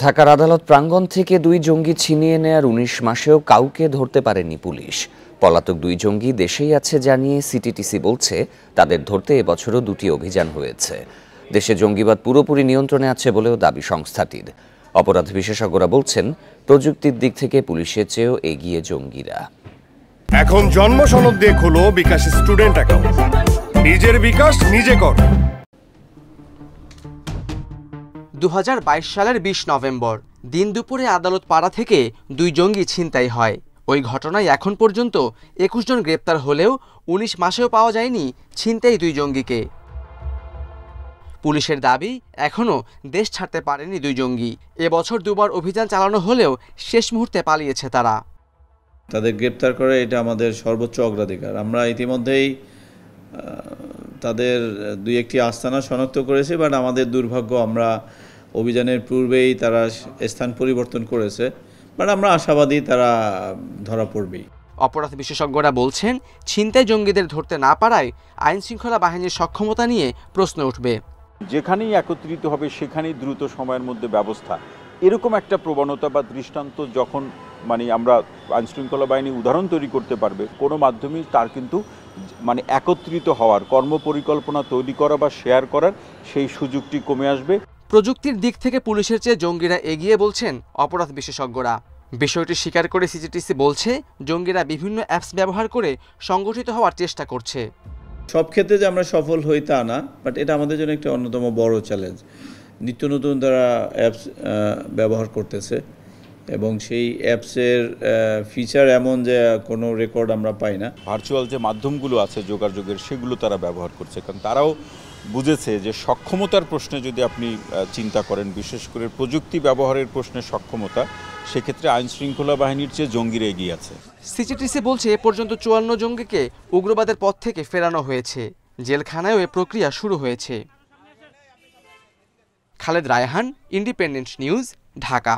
ঢাকার আদালত প্রাঙ্গণ থেকে 2 জঙ্গি ছিনিয়ে নেয়ার 19 মাসেও কাউকে ধরতে পারেনি পুলিশ। পলাতক 2 জঙ্গি দেশেই আছে জানিয়ে সিটিটিসি বলছে, তাদের ধরতে এবছরও 2টি অভিযান হয়েছে। দেশে জঙ্গিবাদ পুরোপুরি নিয়ন্ত্রণে আছে বলেও দাবি সংস্থাটির। অপরাধ বিশেষজ্ঞরা বলছেন, প্রযুক্তির দিক থেকে পুলিশের চেয়েও এগিয়ে জঙ্গিরা। এখন জন্ম সনদ দিয়ে খোলো বিকাশ স্টুডেন্ট অ্যাকাউন্ট। নিজের বিকাশ নিজে কর। 2022 সালের 20 নভেম্বর দিন দুপুরে আদালত পাড়া থেকে 2 জঙ্গি ছিনতাই হয়। ওই ঘটনায় এখন পর্যন্ত 21 জন গ্রেপ্তার হলেও 19 মাসেও পাওয়া যায়নি ছিনতাই 2 জঙ্গিকে। পুলিশের দাবি, এখনও দেশ ছাড়তে পারেনি 2 জঙ্গি। এবছর 2বার অভিযান চালানো হলেও শেষ মুহূর্তে পালিয়েছে তারা। তাদের গ্রেপ্তার করে এটা আমাদের সর্বোচ্চ অগ্রাধিকার। আমরা ইতিমধ্যেই তাদের 2-1টি আস্তানা শনাক্ত করেছি, বাট আমাদের দুর্ভাগ্য আমরা অভিযানের পূর্বেই তারা স্থান পরিবর্তন করেছে, বাট আমরা আশাবাদী তারা ধরা পড়বেই। অপরাধ বিশেষজ্ঞরা বলছেন, ছিনতাই জঙ্গিদের ধরতে না পারায় আইন শৃঙ্খলা বাহিনীর সক্ষমতা নিয়ে প্রশ্ন উঠবে। যেখানেই একত্রিত হবে সেখানেই দ্রুত সময়ের মধ্যে ব্যবস্থা, এরকম একটা প্রবণতা বা দৃষ্টান্ত যখন আমরা আইনশৃঙ্খলা বাহিনী উদাহরণ তৈরি করতে পারবে, কোনো মাধ্যমেই তার কিন্তু একত্রিত হওয়ার, কর্মপরিকল্পনা তৈরি করা বা শেয়ার করার সেই সুযোগটি কমে আসবে। প্রযুক্তির দিক থেকে পুলিশের চেয়ে জঙ্গিরা এগিয়ে বলছেন অপরাধ বিশেষজ্ঞরা। বিষয়টি স্বীকার করে সিটিটিসি বলছে, জঙ্গিরা বিভিন্ন অ্যাপস ব্যবহার করে সংগঠিত হওয়ার চেষ্টা করছে। সব ক্ষেত্রে যে আমরা সফল হই তা না, বাট এটা আমাদের জন্য একটা অন্যতম বড় চ্যালেঞ্জ। নিত্য নতুন তারা অ্যাপস ব্যবহার করতেছে এবং সেই অ্যাপসের ফিচার এমন যে কোনো রেকর্ড আমরা পাই না। ভার্চুয়াল যে মাধ্যমগুলো আছে যোগাযোগের, সেগুলো তারা ব্যবহার করছে, কারণ তারাও বুঝেছে যে সক্ষমতার প্রশ্নে যদি আপনি চিন্তা করেন, বিশেষ করে প্রযুক্তি ব্যবহারের প্রশ্নে সক্ষমতা, সেক্ষেত্রে আইন শৃঙ্খলা বাহিনীর চেয়ে জঙ্গিরা এগিয়ে আছে। সিটিটিসি বলছে, এ পর্যন্ত 54 জঙ্গিকে উগ্রবাদের পথ থেকে ফেরানো হয়েছে। জেলখানায়ও এ প্রক্রিয়া শুরু হয়েছে। Khaled Raihan, independent news, Dhaka.